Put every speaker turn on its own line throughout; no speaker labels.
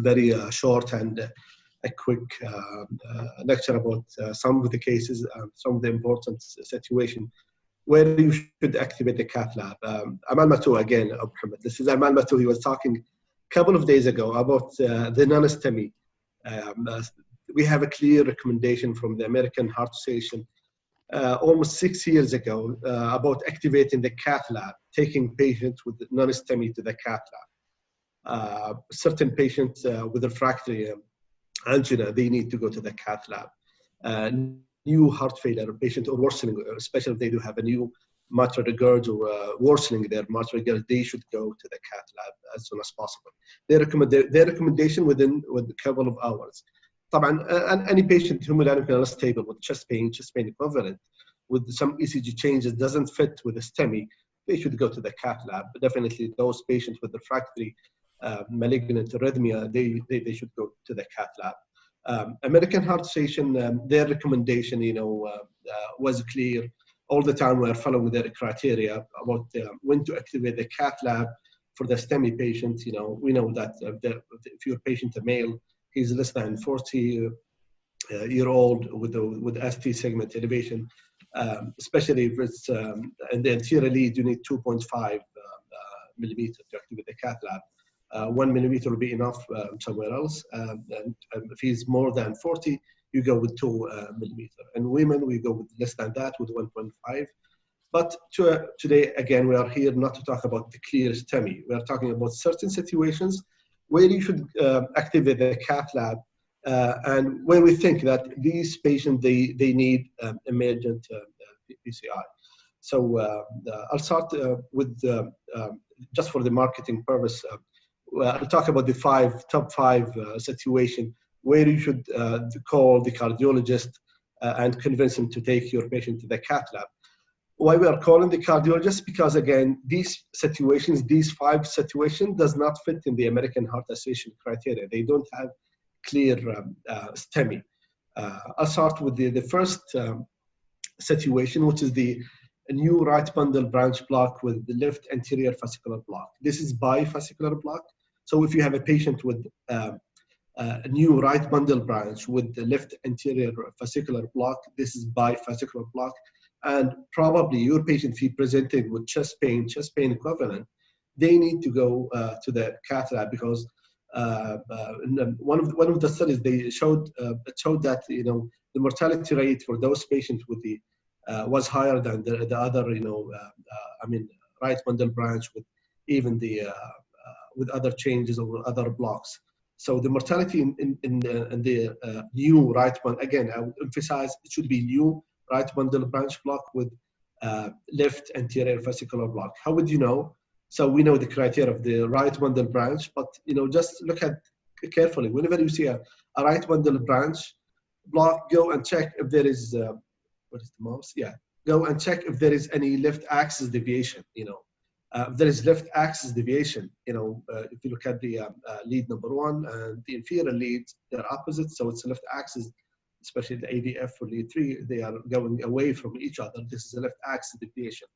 very short and a quick lecture about some of the cases, some of the important situations where you should activate the cath lab. Amal Matou again, Muhammad. This is Amal Matou. He was talking a couple of days ago about the non-STEMI. We have a clear recommendation from the American Heart Association almost 6 years ago about activating the cath lab, taking patients with non-STEMI to the cath lab. Certain patients with refractory angina, they need to go to the cath lab. New heart failure patient or worsening, especially if they do have a new mitral regurg or worsening their mitral regurg, they should go to the cath lab as soon as possible. Their recommendation within a couple of hours. And any patient hemodynamically unstable with chest pain equivalent, with some ECG changes doesn't fit with the STEMI, they should go to the cath lab. But definitely those patients with refractory malignant arrhythmia, they should go to the cath lab. American Heart Association, their recommendation, was clear. All the time we are following their criteria about when to activate the cath lab for the STEMI patients. We know that if your patient a male, he's less than 40-year-old with ST segment elevation, especially if it's in the anterior lead, you need 2.5 millimeter to activate the cath lab. 1 millimeter will be enough somewhere else. And if he's more than 40, you go with 2 millimeter. And women, we go with less than that, with 1.5. But today, again, we are here not to talk about the clear STEMI. We are talking about certain situations where you should activate the cath lab. And when we think that these patients, they need emergent PCI. So I'll start with, just for the marketing purpose, I'll talk about the top five situation where you should call the cardiologist and convince him to take your patient to the cath lab. Why we are calling the cardiologist? Because again, these 5 situations does not fit in the American Heart Association criteria. They don't have clear STEMI. I'll start with the first situation, which is the new right bundle branch block with the left anterior fascicular block. This is bifascicular block. So if you have a patient with a new right bundle branch with the left anterior fascicular block, this is bifascicular block. And probably your patient, if he presented with chest pain equivalent, they need to go to the cath lab, because one of the studies they showed that the mortality rate for those patients with the was higher than the other right bundle branch with even the with other changes or other blocks. So the mortality in the new right bundle, again, I would emphasize it should be new right bundle branch block with left anterior fascicular block. How would you know? So we know the criteria of the right bundle branch, but just look at carefully. Whenever you see a right bundle branch block, go and check if there is what is the mouse? Yeah, go and check if there is any left axis deviation. If there is left axis deviation, if you look at the lead number 1 and the inferior leads, they're opposite, so it's left axis. Especially the ADF for lead 3, they are going away from each other. This is a left axis deviation.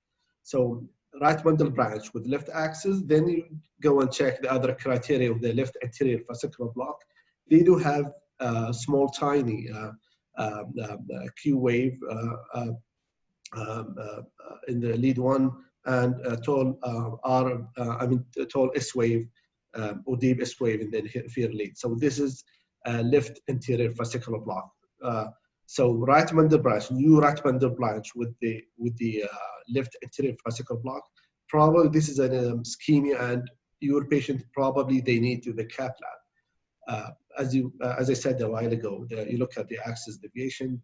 So right bundle branch with left axis, then you go and check the other criteria of the left anterior fascicular block. They do have small, tiny Q wave in the lead 1 and tall tall S wave or deep S wave in the inferior lead. So this is left anterior fascicular block. So right bundle branch, new right bundle branch with the left anterior fascicular block. Probably this is an ischemia, and your patient probably they need to the cath lab. As I said a while ago, you look at the axis deviation.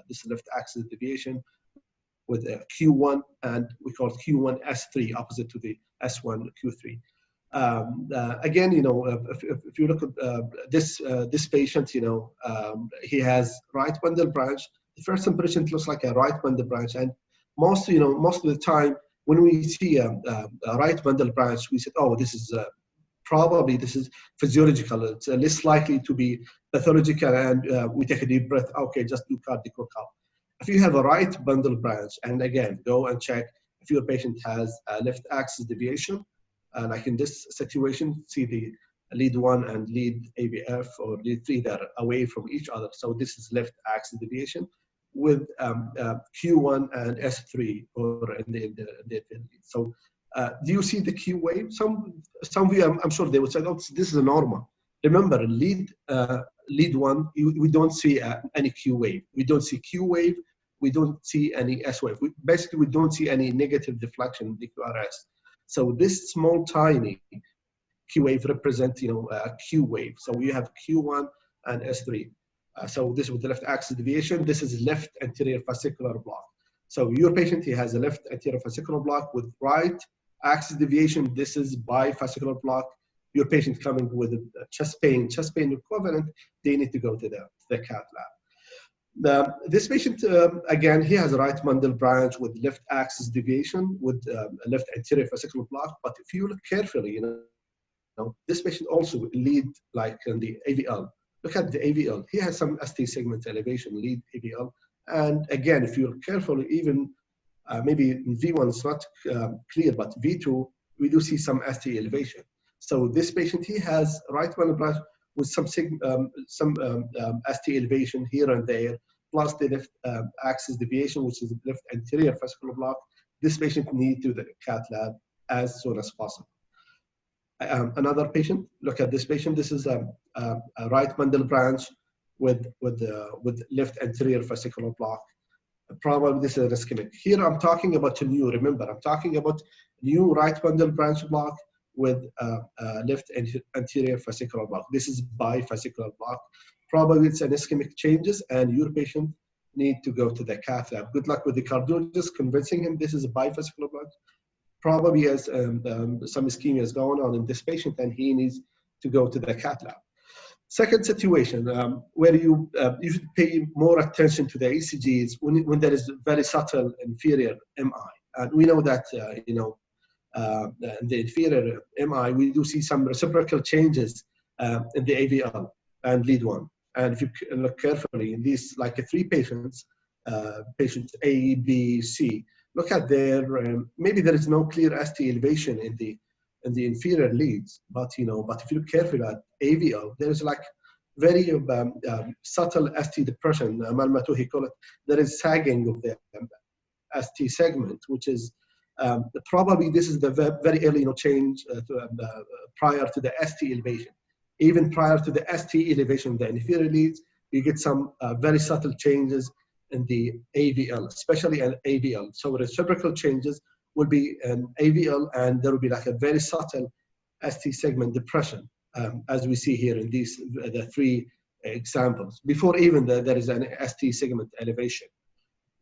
This left axis deviation with Q1, and we call it Q1 S3, opposite to the S1 Q3. Again, if you look at this patient, he has right bundle branch. The first impression looks like a right bundle branch, and most of the time when we see a right bundle branch, we say, oh, this is probably this is physiological. It's less likely to be pathological, and we take a deep breath. Okay, just do cardiac workup. If you have a right bundle branch, and again, go and check if your patient has a left axis deviation. Like in this situation, see the lead 1 and lead AVF or lead 3 that are away from each other. So this is left axis deviation with Q1 and S3 or in the so do you see the Q wave? Some of you, I'm sure they would say, oh, this is a normal. Remember, lead 1, we don't see any Q wave. We don't see Q wave. We don't see any S wave. Basically, we don't see any negative deflection in the QRS. So this small, tiny Q wave represents, a Q wave. So you have Q1 and S3. So this with the left axis deviation. This is left anterior fascicular block. So your patient, he has a left anterior fascicular block with right axis deviation. This is bifascicular block. Your patient coming with a chest pain equivalent, they need to go to the cath lab. This patient, again, he has a right bundle branch with left axis deviation with a left anterior fascicular block. But if you look carefully, this patient also lead like in the AVL. Look at the AVL. He has some ST segment elevation, lead AVL. And again, if you look carefully, even maybe in V1 it's not clear, but V2, we do see some ST elevation. So this patient, he has right bundle branch with some ST elevation here and there, plus the left axis deviation, which is the left anterior fascicular block. This patient needs to the cath lab as soon as possible. Another patient, look at this patient. This is a right bundle branch with left anterior fascicular block. Probably this is an ischemic. Here I'm talking about a new, remember, I'm talking about new right bundle branch block with left anterior fascicular block. This is bifascicular block. Probably it's an ischemic changes and your patient need to go to the cath lab. Good luck with the cardiologist convincing him this is a bifascicular block. Probably has some ischemia is going on in this patient and he needs to go to the cath lab. Second situation where you should pay more attention to the ECGs when there is very subtle inferior MI. And we know that, in the inferior MI, we do see some reciprocal changes in the AVL and lead 1. And if you look carefully in these, like 3 patients, patients A, B, C, look at their, maybe there is no clear ST elevation in the inferior leads, but but if you look carefully at AVL, there is like very subtle ST depression. Malmatu, he call it. There is sagging of the ST segment, which is probably this is the very early change prior to the ST elevation. Even prior to the ST elevation, the inferior leads, you get some very subtle changes in the AVL, especially an AVL. So reciprocal changes will be an AVL, and there will be like a very subtle ST segment depression, as we see here in the 3 examples. Before even there is an ST segment elevation.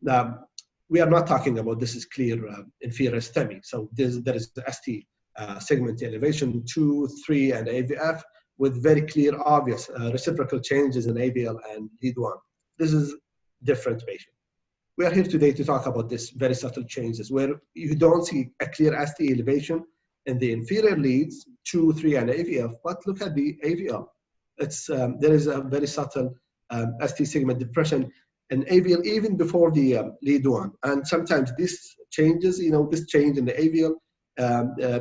Now, we are not talking about this is clear inferior STEMI. So there is the ST segment elevation 2, 3, and AVF with very clear, obvious reciprocal changes in AVL and lead 1. This is different patient. We are here today to talk about this very subtle changes where you don't see a clear ST elevation in the inferior leads 2, 3, and AVF, but look at the AVL. It's there is a very subtle ST segment depression in AVL even before the lead 1, and sometimes this changes, this change in the AVL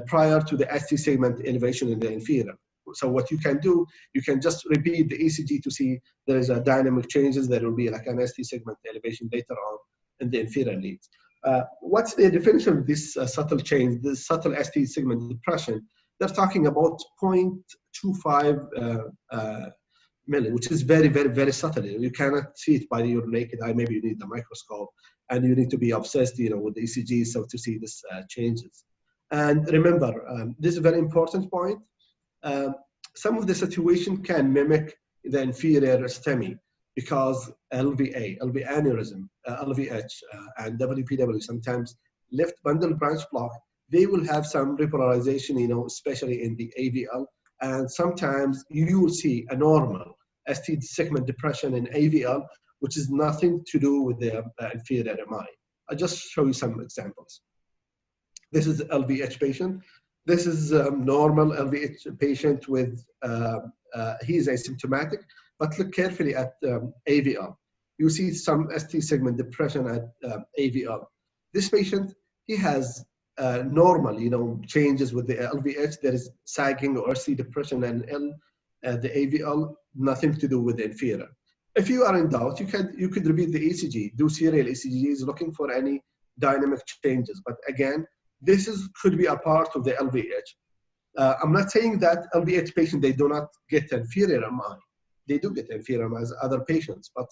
prior to the ST segment elevation in the inferior. So what you can do, you can just repeat the ECG to see there is a dynamic changes. There will be like an ST segment elevation later on in the inferior leads. What's the definition of this subtle change, this subtle ST segment depression? They're talking about 0.25 milli, which is very, very, very subtle. You cannot see it by your naked eye. Maybe you need a microscope, and you need to be obsessed, with the ECG so to see this changes. And remember, this is a very important point. Some of the situation can mimic the inferior STEMI because LVA, LV aneurysm, LVH, and WPW, sometimes left bundle branch block, they will have some repolarization, especially in the AVL. And sometimes you will see a normal ST segment depression in AVL, which is nothing to do with the inferior MI. I'll just show you some examples. This is LVH patient. This is a normal LVH patient with, he is asymptomatic, but look carefully at AVL. You see some ST segment depression at AVL. This patient, he has normal, changes with the LVH. There is sagging or RC depression and the AVL, nothing to do with the inferior. If you are in doubt, you could repeat the ECG, do serial ECGs looking for any dynamic changes. But again, could be a part of the LVH. I'm not saying that LVH patients, they do not get inferior MI. They do get inferior MI as other patients. But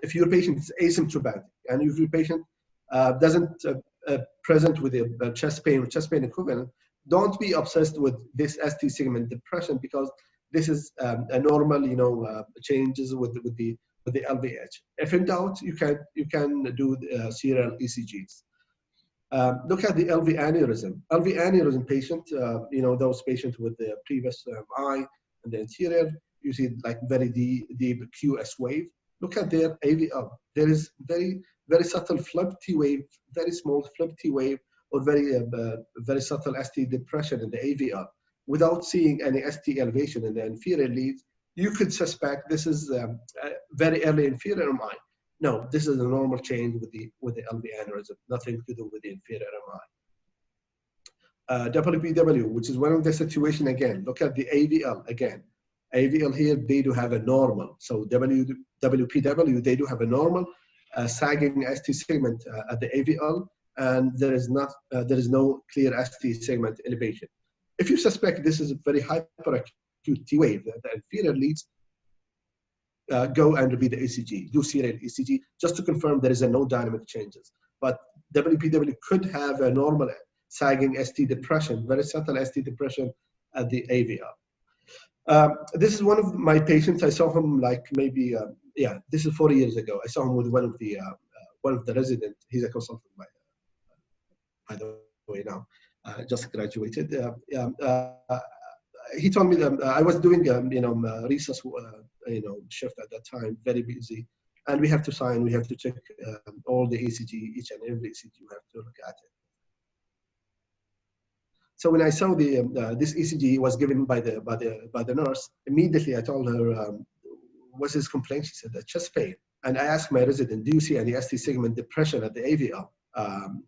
if your patient is asymptomatic and if your patient doesn't present with a chest pain or chest pain equivalent, don't be obsessed with this ST segment depression, because this is a normal, changes with the LVH. If in doubt, you can do serial ECGs. Look at the LV aneurysm. LV aneurysm patient, those patients with the previous MI and the anterior, you see like very deep QS wave. Look at their AVL. There is very, very subtle flip T wave, very small flip T wave, or very subtle ST depression in the AVL. Without seeing any ST elevation in the inferior leads, you could suspect this is very early inferior MI. No, this is a normal change with the LV aneurysm, nothing to do with the inferior MI. WPW, which is one of the situation again. Look at the AVL again. AVL here, they do have a normal. So WPW, they do have a normal sagging ST segment at the AVL, and there is no clear ST segment elevation. If you suspect this is a very hyperacute T wave, the inferior leads, go and repeat the ECG, do serial ECG, just to confirm there is no dynamic changes. But WPW could have a normal sagging ST depression, very subtle ST depression at the AVL. This is one of my patients. I saw him like maybe, this is 4 years ago. I saw him with one of the residents. He's a consultant by the way now, just graduated. He told me that I was doing, research, shift at that time, very busy, and we have to sign, we have to check all the ECG, each and every ECG, we have to look at it. So when I saw this ECG was given by the nurse, immediately I told her, what's his complaint? She said, chest pain. And I asked my resident, do you see any ST segment depression at the AVL?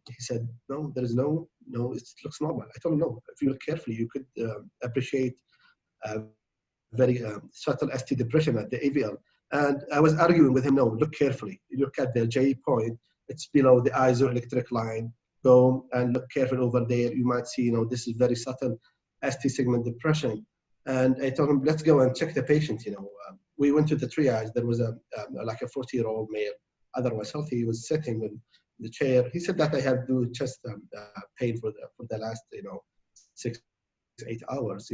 He said, no, there is no, it looks normal. I told him, no, if you look carefully, you could appreciate very subtle ST depression at the AVL. And I was arguing with him, no, look carefully. You look at the J point, it's below the isoelectric line. Go and look carefully over there. You might see, this is very subtle ST segment depression. And I told him, let's go and check the patient. We went to the triage. There was like a 40-year-old male, otherwise healthy. He was sitting in the chair. He said that I had to do chest pain for the last 6 to 8 hours.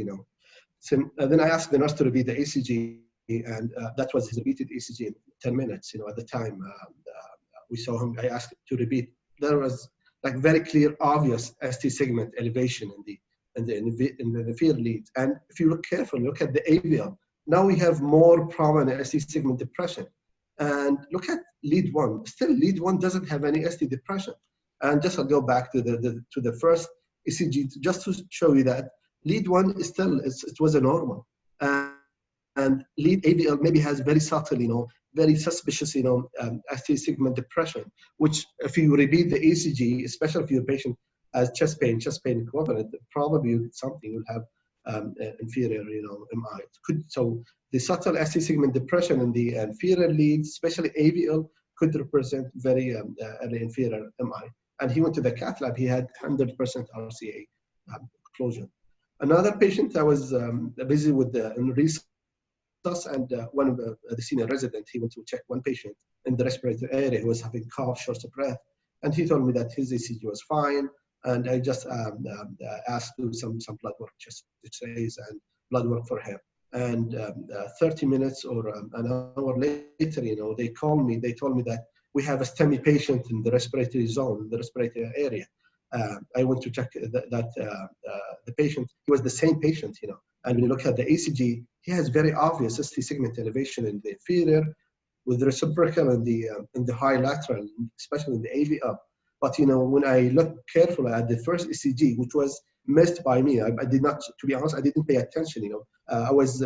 So then I asked the nurse to repeat the ECG, and that was his repeated ECG in 10 minutes. At the time we saw him, I asked to repeat. There was like very clear, obvious ST segment elevation in the inferior leads. And if you look carefully, look at the AVL. Now we have more prominent ST segment depression. And look at lead 1. Still, lead 1 doesn't have any ST depression. And just I'll go back to the first ECG just to show you that lead 1 is still, it was a normal. And lead AVL maybe has very subtle, very suspicious, ST segment depression, which if you repeat the ECG, especially if your patient has chest pain equivalent, probably something will have inferior, MI. So the subtle ST segment depression in the inferior leads, especially AVL, could represent very early inferior MI. And he went to the cath lab, he had 100% RCA closure. Another patient I was busy with in research, and one of the senior resident, he went to check one patient in the respiratory area who was having cough, short of breath, and he told me that his ECG was fine, and I just asked to do some blood work, chest X-rays and blood work for him. And 30 minutes or an hour later, they called me, they told me that we have a STEMI patient in the respiratory zone, the respiratory area. I went to check the patient. He was the same patient, and when you look at the ECG, he has very obvious ST segment elevation in the inferior, with the reciprocal and the high lateral, especially in the AVL. But when I look carefully at the first ECG, which was missed by me, I did not, to be honest, I didn't pay attention. I was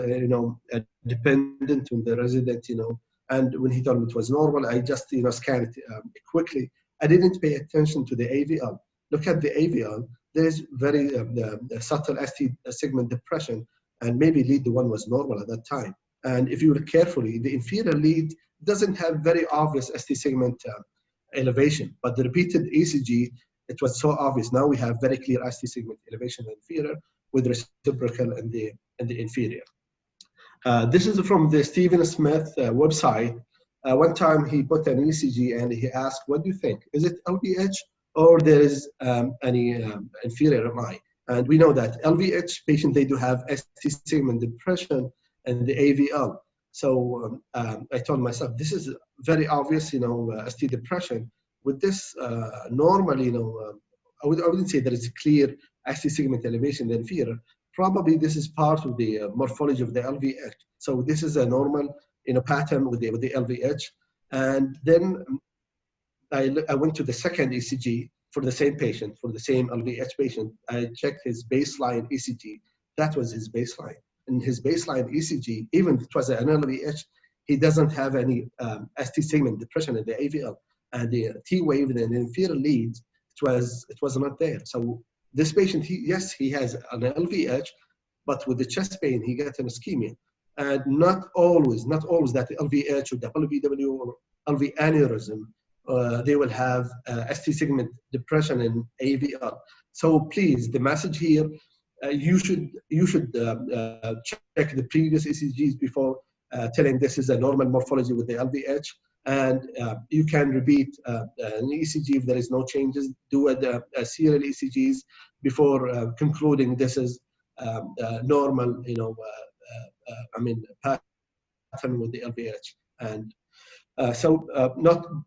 dependent on the resident, and when he told me it was normal, I just scanned it quickly. I didn't pay attention to the AVL. look at the AVL, there's very subtle ST segment depression, and maybe lead one was normal at that time. And if you look carefully, the inferior lead doesn't have very obvious ST segment elevation, but the repeated ECG, it was so obvious. Now we have very clear ST segment elevation in inferior with reciprocal in the inferior. This is from the Stephen Smith website. One time he put an ECG and he asked, what do you think? Is it LVH or there is any inferior MI? And we know that LVH patients, they do have ST segment depression and the AVL. So I told myself, this is very obvious, ST depression. With this, normally, I wouldn't say there is a clear ST segment elevation in the inferior. Probably this is part of the morphology of the LVH. So this is a normal, pattern with the LVH. And then I went to the second ECG for the same patient, for the same LVH patient. I checked his baseline ECG. That was his baseline. In his baseline ECG, even if it was an LVH, he doesn't have any ST segment depression in the AVL. And the T wave in the inferior leads, it was not there. So this patient, he has an LVH, but with the chest pain, he gets an ischemia. And not always that the LVH or the LVW or LV aneurysm, they will have ST segment depression in AVL. So please, the message here, you should check the previous ECGs before telling this is a normal morphology with the LVH. And you can repeat an ECG if there is no changes. Do a serial ECGs before concluding this is normal, pattern with the LVH. And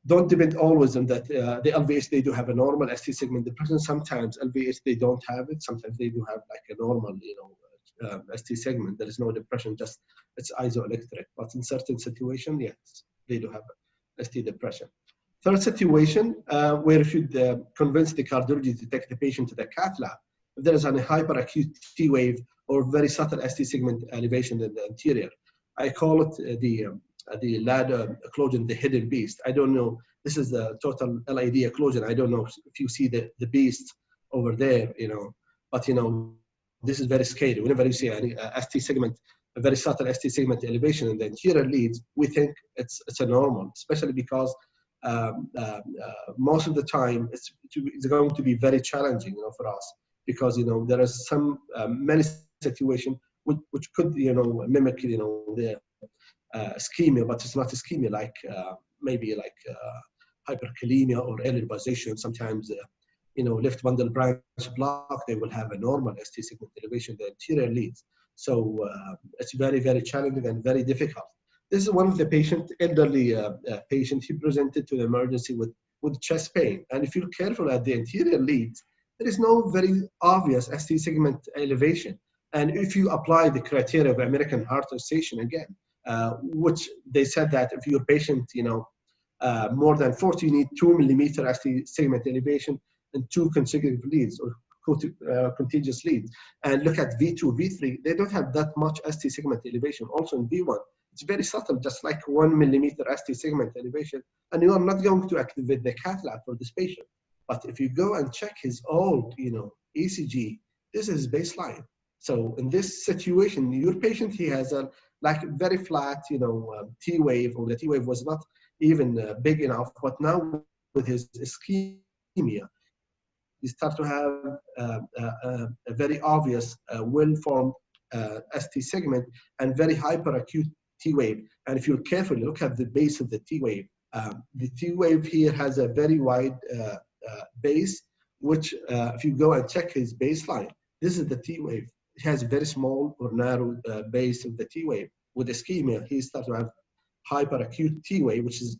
don't depend always on that. The LVH, they do have a normal ST segment depression. Sometimes LVH, they don't have it. Sometimes they do have like a normal, ST segment. There is no depression, just it's isoelectric. But in certain situations, yes, they do have ST depression. Third situation, where if you convince the cardiologist to take the patient to the cath lab, if there is a hyperacute T wave or very subtle ST segment elevation in the anterior, I call it the ladder occlusion, the hidden beast. I don't know. This is the total LAD occlusion. I don't know if you see the beast over there, but this is very scary. Whenever you see any ST segment, a very subtle ST segment elevation in the anterior leads, we think it's a normal, especially because most of the time it's going to be very challenging, for us, because there is some many situations which could mimic the ischemia, but it's not ischemia, like maybe like hyperkalemia or early position. Sometimes left bundle branch block, they will have a normal ST segment elevation in the anterior leads. So it's very, very challenging and very difficult. This is one of the elderly patient. He presented to the emergency with chest pain. And if you look carefully at the anterior leads, there is no very obvious ST segment elevation. And if you apply the criteria of American Heart Association again, which they said that if your patient, more than 40, you need 2 millimeter ST segment elevation and 2 consecutive leads or contiguous leads. And look at V2, V3, they don't have that much ST segment elevation. Also in V1, it's very subtle, just like 1 millimeter ST segment elevation. And you are not going to activate the cath lab for this patient. But if you go and check his old, ECG, this is baseline. So in this situation, your patient, he has a very flat, T wave, or the T wave was not even big enough. But now with his ischemia, you start to have a very obvious, well-formed ST segment and very hyperacute T wave. And if you carefully look at the base of the T wave here has a very wide base, which if you go and check his baseline, this is the T wave. It has a very small or narrow base of the T wave. With ischemia, he starts to have hyperacute T wave, which is,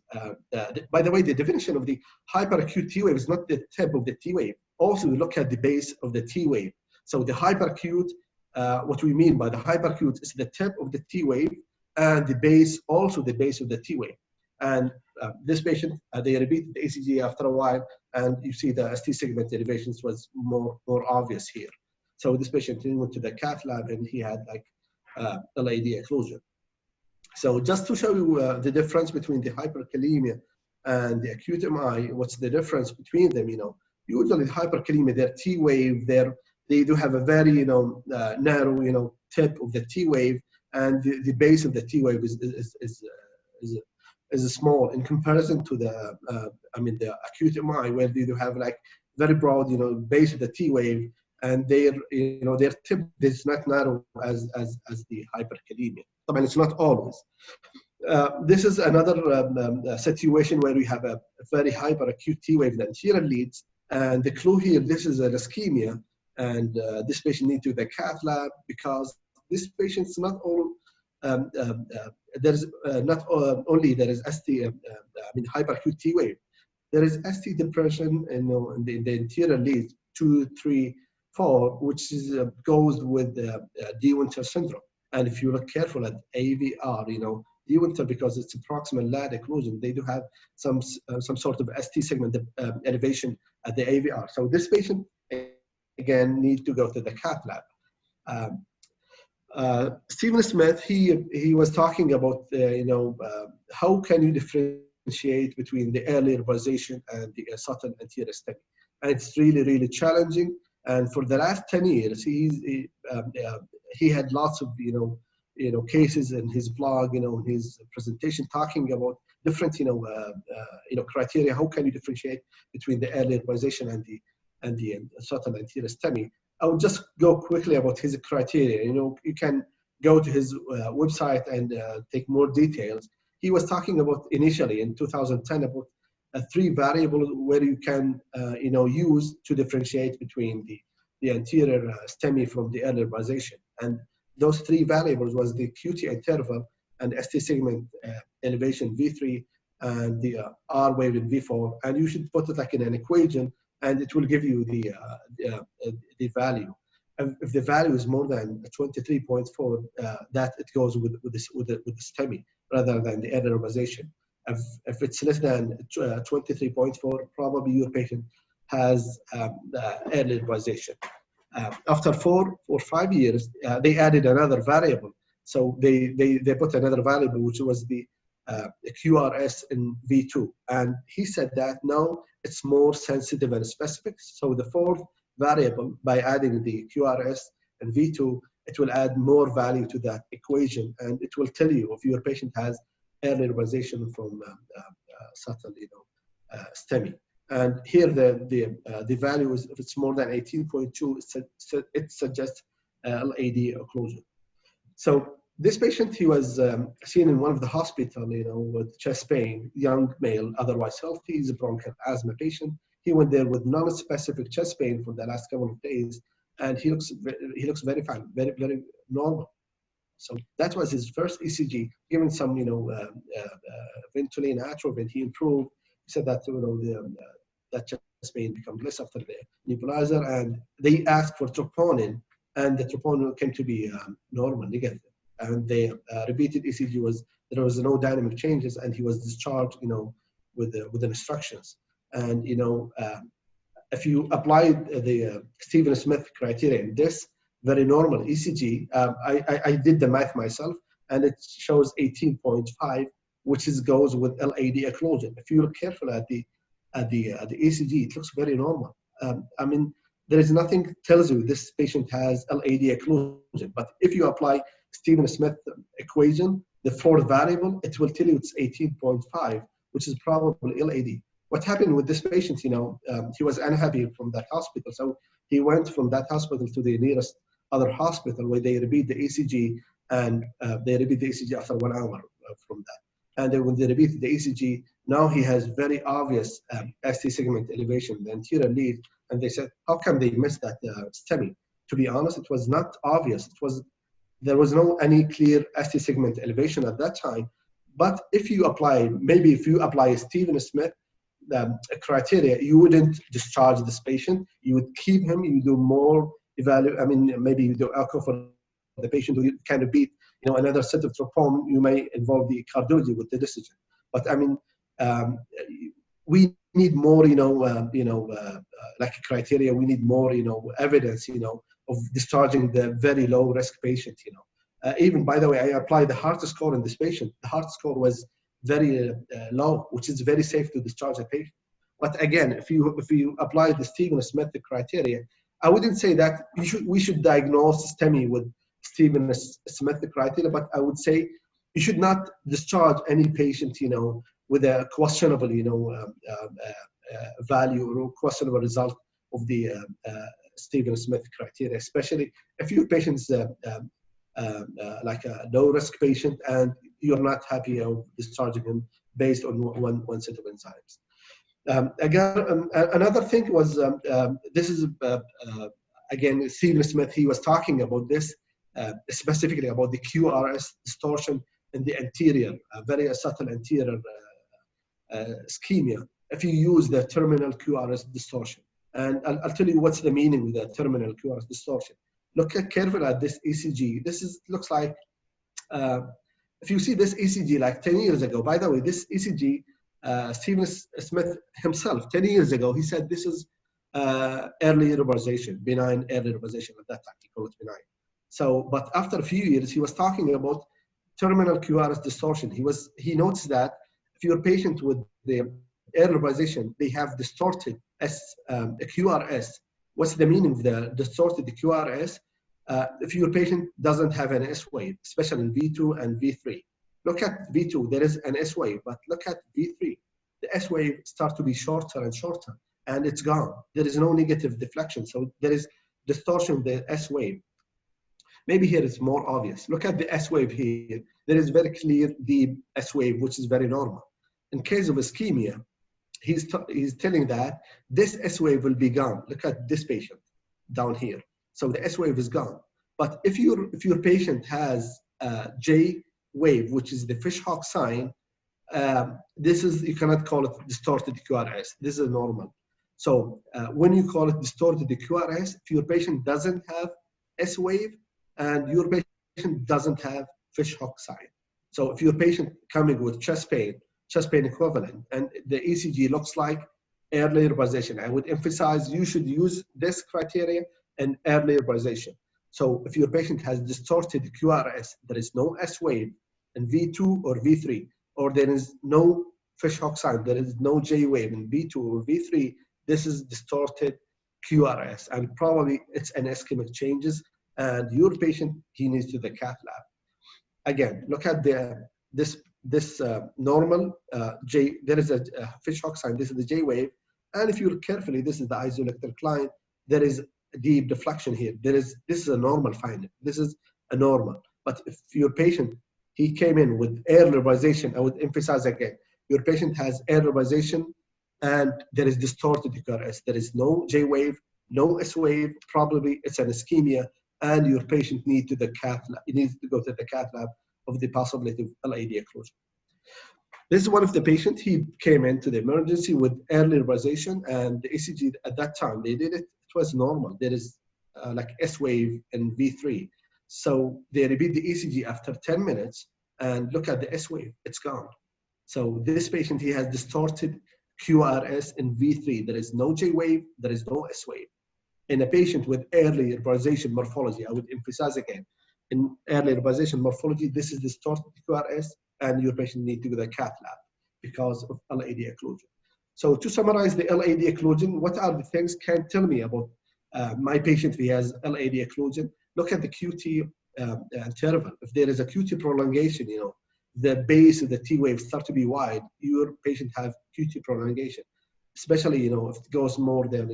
by the way, the definition of the hyperacute T wave is not the tip of the T wave. Also, we look at the base of the T wave. So the hyperacute, what we mean by the hyperacute is the tip of the T wave and the base, also the base of the T wave. And this patient, they repeated the ECG after a while, and you see the ST segment elevations was more obvious here. So this patient went to the cath lab and he had LAD occlusion. So just to show you the difference between the hyperkalemia and the acute MI, what's the difference between them, usually hyperkalemia, their T wave, they do have a very narrow tip of the T wave, and the base of the T wave is small in comparison to the the acute MI, where they do have like very broad base of the T wave, and their tip is not narrow as the hyperkalemia. I mean, it's not always. This is another situation where we have a very hyperacute T wave in the anterior leads, and the clue here, this is an ischemia, and this patient needs to the cath lab because this patient's not all. There's not only there is ST, hyperacute T wave. There is ST depression, in the anterior leads 2, 3, 4, which is goes with De-Winter syndrome. And if you look careful at AVR, De-Winter, because it's a proximal lat occlusion, they do have some sort of ST segment elevation at the AVR. So this patient again need to go to the cath lab. Stephen Smith, he was talking about how can you differentiate between the early revasation and the subtle anterior STEMI, and it's really challenging. And for the last 10 years, he had lots of cases in his blog, in his presentation, talking about different criteria. How can you differentiate between the early revasation and the subtle anterior STEMI? I will just go quickly about his criteria. You can go to his website and take more details. He was talking about initially in 2010 about 3 variables where you can use to differentiate between the anterior STEMI from the early revasation. And those 3 variables was the QT interval and ST segment elevation V3 and the R wave in V4. And you should put it like in an equation, and it will give you the value. If the value is more than 23.4, that it goes with the STEMI rather than the early revasation. If it's less than 23.4, probably your patient has early revasation. After 4 or 5 years, they added another variable. So they put another variable, which was the QRS in V2. And he said that now it's more sensitive and specific. So the 4th variable, by adding the QRS and V2, it will add more value to that equation, and it will tell you if your patient has early revasation from subtle STEMI. And here the value is, if it's more than 18.2, it suggests LAD occlusion. So this patient, he was seen in one of the hospital, with chest pain, young male, otherwise healthy. He's a bronchial asthma patient. He went there with non-specific chest pain for the last couple of days, and he looks very fine, very normal. So that was his first ECG. Given some, Ventolin, Atrovent, he improved. He said that that chest pain becomes less after the nebulizer, and they asked for troponin, and the troponin came to be normal, negative. And the repeated ECG there was no dynamic changes, and he was discharged, with the instructions. And if you apply the Stephen Smith criteria in this very normal ECG, I did the math myself, and it shows 18.5, which goes with LAD occlusion. If you look carefully at the ECG, it looks very normal. There is nothing tells you this patient has LAD occlusion, but if you apply Stephen Smith equation, the 4th variable, it will tell you it's 18.5, which is probably LAD. What happened with this patient, he was unhappy from that hospital, so he went from that hospital to the nearest other hospital where they repeat the ECG, and they repeat the ECG after 1 hour from that. And then when they repeat the ECG, now he has very obvious ST segment elevation, the anterior lead, and they said, how come they missed that STEMI? To be honest, it was not obvious. There was no any clear ST segment elevation at that time. But if you apply Stephen Smith criteria, you wouldn't discharge this patient. You would keep him. You do more maybe you do echo for the patient who can repeat, another set of troponin. You may involve the cardiology with the decision. But we need more, like a criteria. We need more, evidence, of discharging the very low risk patient. Even, by the way, I applied the heart score in this patient. The heart score was very low, which is very safe to discharge a patient. But again, if you apply the Stevens-Smith criteria, I wouldn't say that we should diagnose STEMI with Stevens-Smith criteria, but I would say you should not discharge any patient, with a questionable, value or questionable result of the Stevens-Smith criteria, especially if your patient's like a low-risk patient and you're not happy of discharging him based on one set of enzymes. Again, another thing was, this is, again, Stevens-Smith, he was talking about this, specifically about the QRS distortion in the anterior, very subtle anterior ischemia, if you use the terminal QRS distortion. And I'll tell you what's the meaning with the terminal QRS distortion. Look carefully at this ECG. This looks like, if you see this ECG like 10 years ago, by the way, this ECG, Stevens-Smith himself, 10 years ago, he said this is early revascularization, benign early revascularization. At that time, he called it benign. So, but after a few years, he was talking about terminal QRS distortion. He noticed that if your patient with the early revascularization, they have distorted QRS. What's the meaning of the distorted QRS? If your patient doesn't have an S wave, especially in V2 and V3. Look at V2, there is an S wave, but look at V3. The S wave starts to be shorter and shorter, and it's gone. There is no negative deflection, so there is distortion of the S wave. Maybe here it's more obvious. Look at the S wave here. There is very clear deep S wave, which is very normal. In case of ischemia, he's telling that this S wave will be gone. Look at this patient down here. So the S wave is gone. But if your patient has J wave, which is the fishhawk sign, you cannot call it distorted QRS. This is normal. So when you call it distorted QRS, if your patient doesn't have S wave and your patient doesn't have fishhawk sign. So if your patient coming with chest pain equivalent, and the ECG looks like early revascularization, I would emphasize you should use this criteria and early revascularization. So if your patient has distorted QRS, there is no S wave in V2 or V3, or there is no fishhawk sign, there is no J wave in V2 or V3, this is distorted QRS, and probably it's an ischemic changes, and your patient, he needs to the cath lab. Again, look at this normal J, there is a fishhawk sign, this is the J wave, and if you look carefully, this is the isoelectric line, there is a deep deflection here. This is a normal finding. This is a normal. But if your patient, he came in with early revascularization, I would emphasize again, your patient has early revascularization and there is distorted QRS. There is no J wave, no S wave, probably it's an ischemia, and your patient needs to the cath lab. He needs to go to the cath lab of the possibility of LAD occlusion. This is one of the patients. He came into the emergency with early revascularization, and the ECG at that time, they did it, it was normal. There is like S wave in V3. So they repeat the ECG after 10 minutes and look at the S wave, it's gone. So this patient, he has distorted QRS in V3. There is no J wave, there is no S wave. In a patient with early revascularization morphology, I would emphasize again, in early revascularization morphology, this is distorted QRS, and your patient needs to go to the cath lab because of LAD occlusion. So to summarize the LAD occlusion, what are the things can tell me about my patient if he has LAD occlusion? Look at the QT interval. If there is a QT prolongation, the base of the T wave start to be wide, your patient have QT prolongation. Especially, if it goes more than,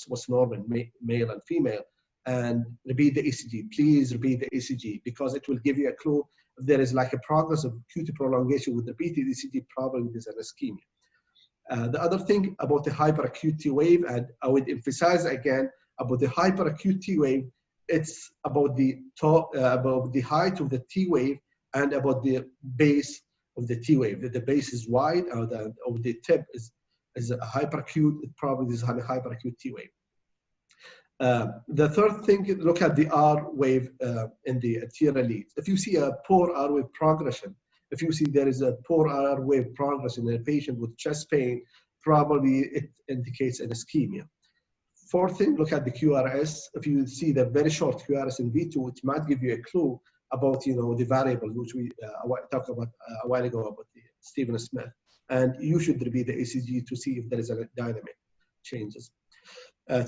what's normal, male and female, and repeat the ECG. Please repeat the ECG because it will give you a clue if there is like a progress of QT prolongation with repeated ECG, probably there's an ischemia. The other thing about the hyperacute T wave, and I would emphasize again about the hyperacute T wave, it's about the height of the T wave and about the base of the T wave. If the base is wide or the tip is a hyperacute, it probably is a hyperacute T wave. The third thing, look at the R wave in the anterior leads. If you see a poor R wave progression, if you see there is a poor R wave progression in a patient with chest pain, probably it indicates an ischemia. Fourth thing, look at the QRS. If you see the very short QRS in V2, it might give you a clue about the variables which we talked about a while ago about the Stevens-Smith. and you should repeat the ECG to see if there is a dynamic changes.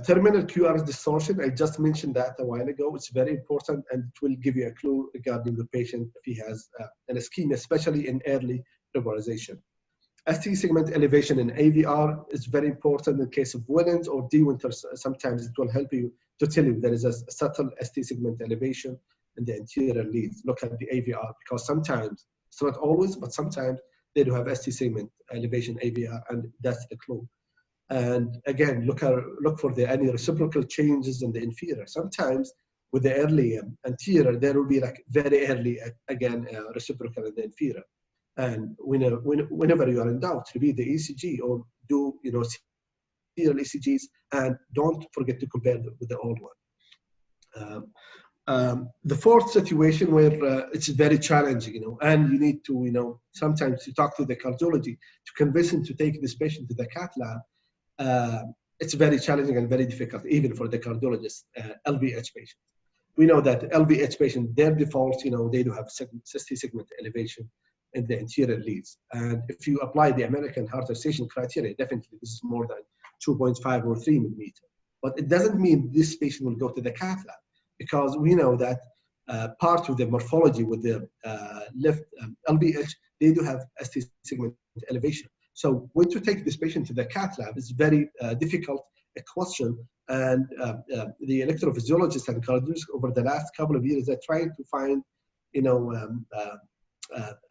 Terminal QRS distortion, I just mentioned that a while ago. It's very important, and it will give you a clue regarding the patient if he has an ischemia, especially in early revascularization. ST segment elevation in AVR is very important in case of Wellens or de-Winters. Sometimes it will help you to tell you there is a subtle ST segment elevation in the anterior leads. Look at the AVR, because sometimes, it's not always, but sometimes they do have ST segment elevation AVR, and that's the clue. And again, look for any reciprocal changes in the inferior. Sometimes with the early anterior, there will be like very early, again, reciprocal in the inferior. And whenever you are in doubt, repeat the ECG or do serial ECGs, and don't forget to compare with the old one. The fourth situation where it's very challenging, and you need to, sometimes to talk to the cardiology to convince him to take this patient to the cath lab. It's very challenging and very difficult, even for the cardiologist, LVH patient. We know that LVH patient, their default, they do have ST segment elevation in the anterior leads. And if you apply the American Heart Association criteria, definitely this is more than 2.5 or 3 millimeter. But it doesn't mean this patient will go to the cath lab, because we know that part of the morphology with the left LVH, they do have ST segment elevation. So when to take this patient to the cath lab is very difficult question. And the electrophysiologists and cardiologists over the last couple of years are trying to find,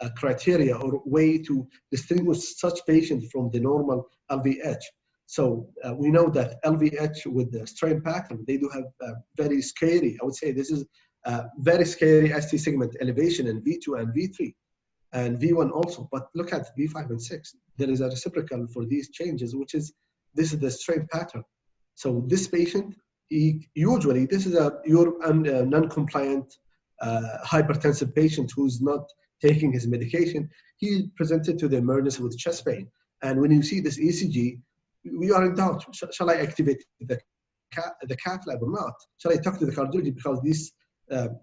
a criteria or way to distinguish such patients from the normal LVH. So we know that LVH with the strain pattern, they do have very scary, I would say this is very scary ST segment elevation in V2 and V3 and V1 also. But look at V5 and 6. There is a reciprocal for these changes, this is the strain pattern. So this patient, usually this is your non-compliant hypertensive patient who's not taking his medication. He presented to the emergency with chest pain. And when you see this ECG, we are in doubt. Shall I activate the cath lab or not? Shall I talk to the cardiologist, because this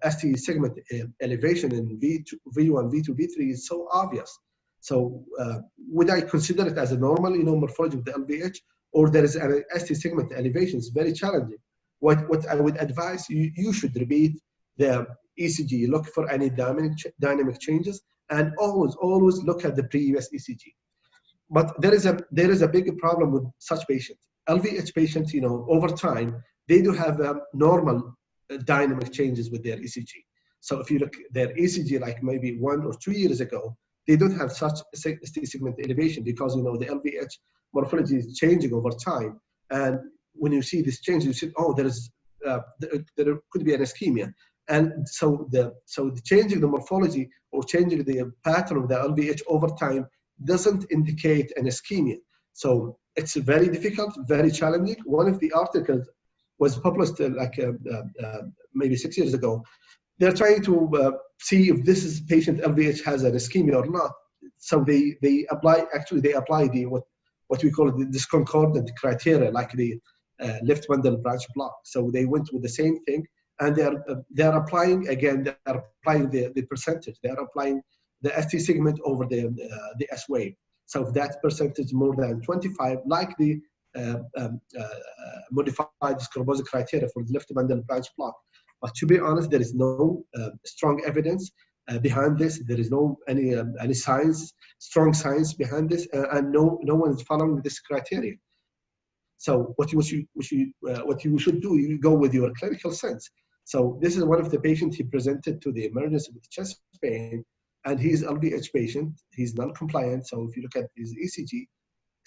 ST segment elevation in V1, V2, V3 is so obvious. So would I consider it as a normal, morphology of the LVH, or there is an ST segment elevation? It's very challenging. What I would advise you should repeat the ECG, look for any dynamic changes, and always look at the previous ECG. But there is a big problem with such patients. LVH patients, over time, they do have normal dynamic changes with their ECG. So if you look at their ECG, like maybe 1 or 2 years ago, they don't have such ST segment elevation, because the LVH morphology is changing over time. And when you see this change, you see, oh, there could be an ischemia. And so the changing the morphology or changing the pattern of the LVH over time doesn't indicate an ischemia. So it's very difficult, very challenging. One of the articles was published maybe 6 years ago. They're trying to see if this patient LVH has an ischemia or not. So they apply the what we call the discordant criteria, like the left bundle branch block. So they went with the same thing, and they're applying the percentage. They are applying the ST segment over the S wave. So if that percentage more than 25, like the modified Scorbusi criteria for the left bundle branch block. But to be honest, there is no strong evidence behind this. There is no any science, strong science behind this, and no one is following this criteria. So what you should do, you go with your clinical sense. So this is one of the patients he presented to the emergency with chest pain, and he's LVH patient. He's non-compliant. So if you look at his ECG,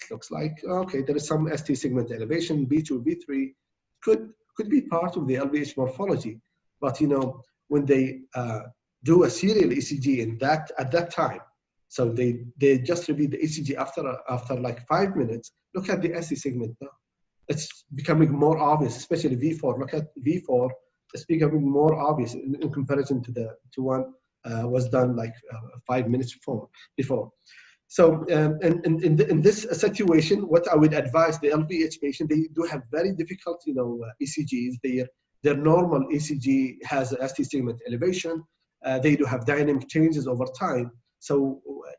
it looks like, okay, there is some ST segment elevation, B2, B3, could be part of the LVH morphology. But when they do a serial ECG at that time, so they just repeat the ECG after like 5 minutes, look at the ST segment now. It's becoming more obvious, especially V4. Look at V4, it's becoming more obvious in comparison to one was done like 5 minutes before. So in this situation, what I would advise the LVH patient, they do have very difficult, ECGs. Their normal ECG has a ST segment elevation. They do have dynamic changes over time. So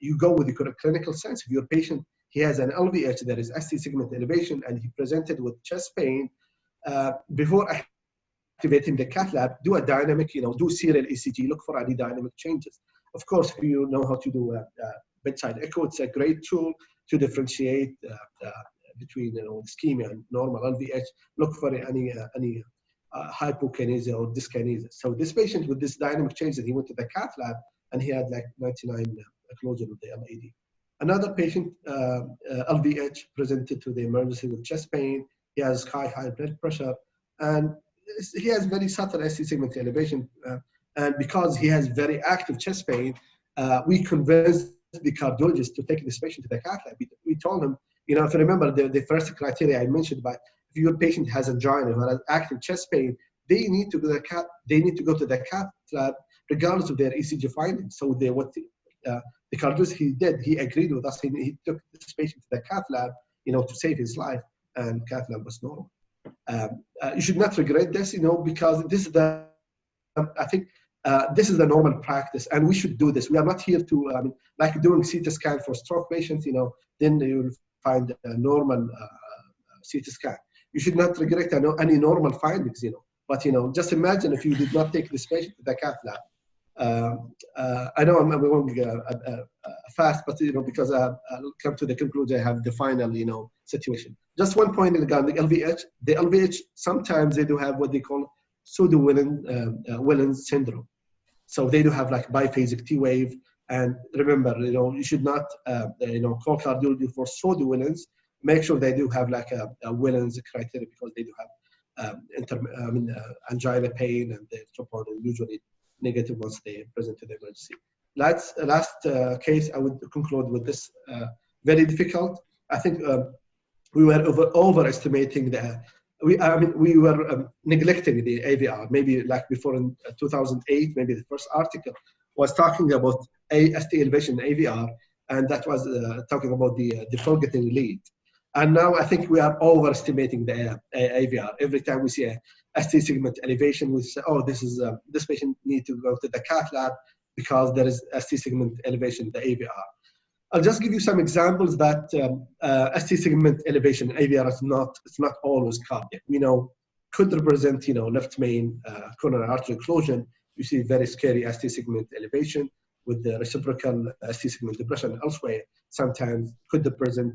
you go with the correct clinical sense. If your patient, he has an LVH, there is ST segment elevation, and he presented with chest pain, before activating the cath lab, do a dynamic, do serial ECG, look for any dynamic changes. Of course, if you know how to do a bedside echo, it's a great tool to differentiate between ischemia and normal LVH. Look for any hypokinesia or dyskinesia. So this patient with this dynamic changes, he went to the cath lab and he had like 99 occlusion of the LAD. Another patient, LVH, presented to the emergency with chest pain. He has sky-high blood pressure, and he has very subtle ST segment elevation. And because he has very active chest pain, we convinced the cardiologist to take this patient to the cath lab. We told him, if you remember the first criteria I mentioned, but if your patient has angina or has active chest pain, they need to go to the cath lab regardless of their ECG findings. So the cardiologist he agreed with us. He took this patient to the cath lab, to save his life, and cath lab was normal. You should not regret this, because this is this is the normal practice, and we should do this. We are not here to, like doing CT scan for stroke patients, then you will find a normal CT scan. You should not regret any normal findings, But, just imagine if you did not take this patient to the cath lab. I know I'm going fast, but because I'll come to the conclusion, I have the final, situation. Just one point regarding the LVH. The LVH, sometimes they do have what they call Pseudo-Wellens Syndrome. So they do have like biphasic T wave. And remember, you should not, call cardiology for Pseudo-Wellens. Make sure they do have like a Wellens criteria, because they do have angina pain, and the troponin usually negative once they present to the emergency. Last case, I would conclude with this. Very difficult. I think we were overestimating we were neglecting the AVR. Maybe like before in 2008, maybe the first article was talking about ST elevation AVR, and that was talking about the forgotten lead. And now I think we are overestimating the AVR. Every time we see a ST segment elevation, we say, oh, this patient needs to go to the cath lab because there is ST segment elevation in the AVR. I'll just give you some examples that ST segment elevation AVR it's not always cardiac. Could represent left main coronary artery occlusion. You see very scary ST segment elevation with the reciprocal ST segment depression elsewhere. Sometimes could represent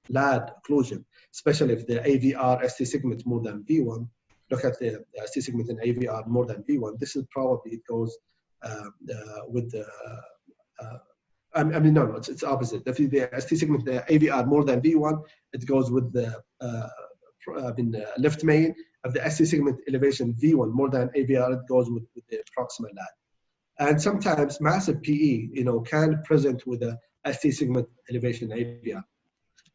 LAD occlusion, especially if the AVR ST segment more than V1. Look at the ST segment in AVR more than V1. This is probably, it goes with the, no, it's opposite. If the ST segment, the AVR more than V1, it goes with the left main. If the ST segment elevation V1 more than AVR, it goes with the proximal LAD. And sometimes massive PE, can present with a ST segment elevation AVR.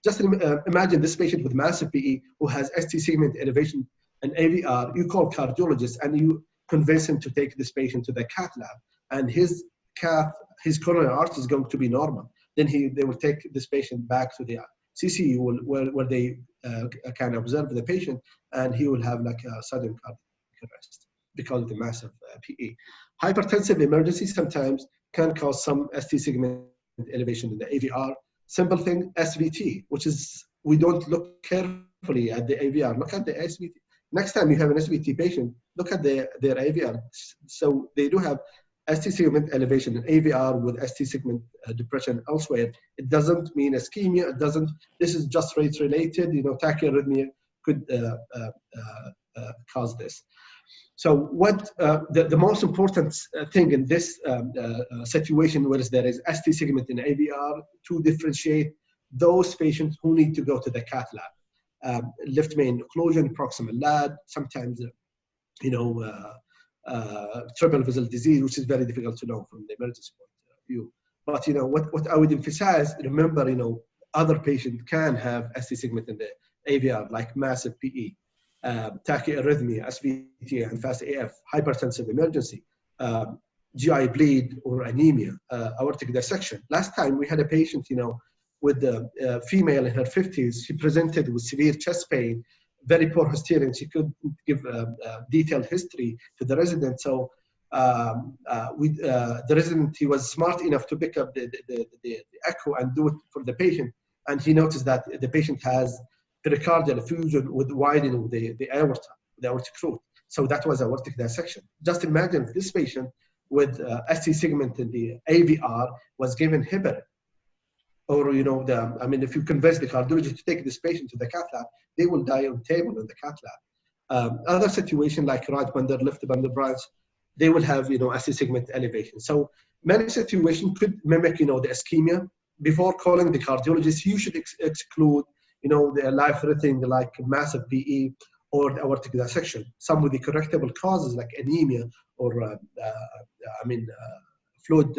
Just imagine this patient with massive PE who has ST segment elevation and AVR. You call cardiologist and you convince him to take this patient to the cath lab, and his coronary artery is going to be normal. Then they will take this patient back to the CCU where they can observe the patient, and he will have like a sudden cardiac arrest because of the massive PE. Hypertensive emergency sometimes can cause some ST segment elevation in the AVR. Simple thing, SVT, which is, we don't look carefully at the AVR. Look at the SVT. Next time you have an SVT patient, look at their AVR. So they do have ST segment elevation in AVR with ST segment depression elsewhere. It doesn't mean ischemia. This is just rate related. Tachyarrhythmia could cause this. So what the most important thing in this situation where there is ST segment in AVR, to differentiate those patients who need to go to the cath lab. Left main occlusion, proximal LAD, sometimes triple vessel disease, which is very difficult to know from the emergency point of view. But what I would emphasize, remember, other patients can have ST segment in the AVR, like massive PE. Tachyarrhythmia, SVT, and fast AF, hypertensive emergency, GI bleed or anemia, aortic dissection. Last time we had a patient, with a female in her 50s. She presented with severe chest pain, very poor hysteria. She couldn't give a detailed history to the resident. So the resident, he was smart enough to pick up the echo and do it for the patient, and he noticed that the patient has pericardial effusion with widening of the aorta, the aortic root. So that was aortic dissection. Just imagine if this patient with ST segment in the AVR was given heparin, or if you convince the cardiologist to take this patient to the cath lab, they will die on table in the cath lab. Other situation like right bundle, left bundle branch, they will have ST segment elevation. So many situations could mimic the ischemia. Before calling the cardiologist, you should exclude the life-threatening like massive PE or the aortic dissection. Some with the correctable causes like anemia or fluid,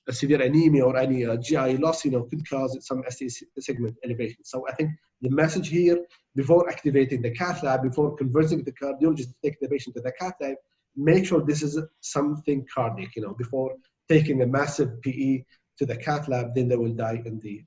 severe anemia or any GI loss, could cause some ST segment elevation. So I think the message here, before activating the cath lab, before conversing with the cardiologist to take the patient to the cath lab, make sure this is something cardiac, before taking a massive PE to the cath lab, then they will die in the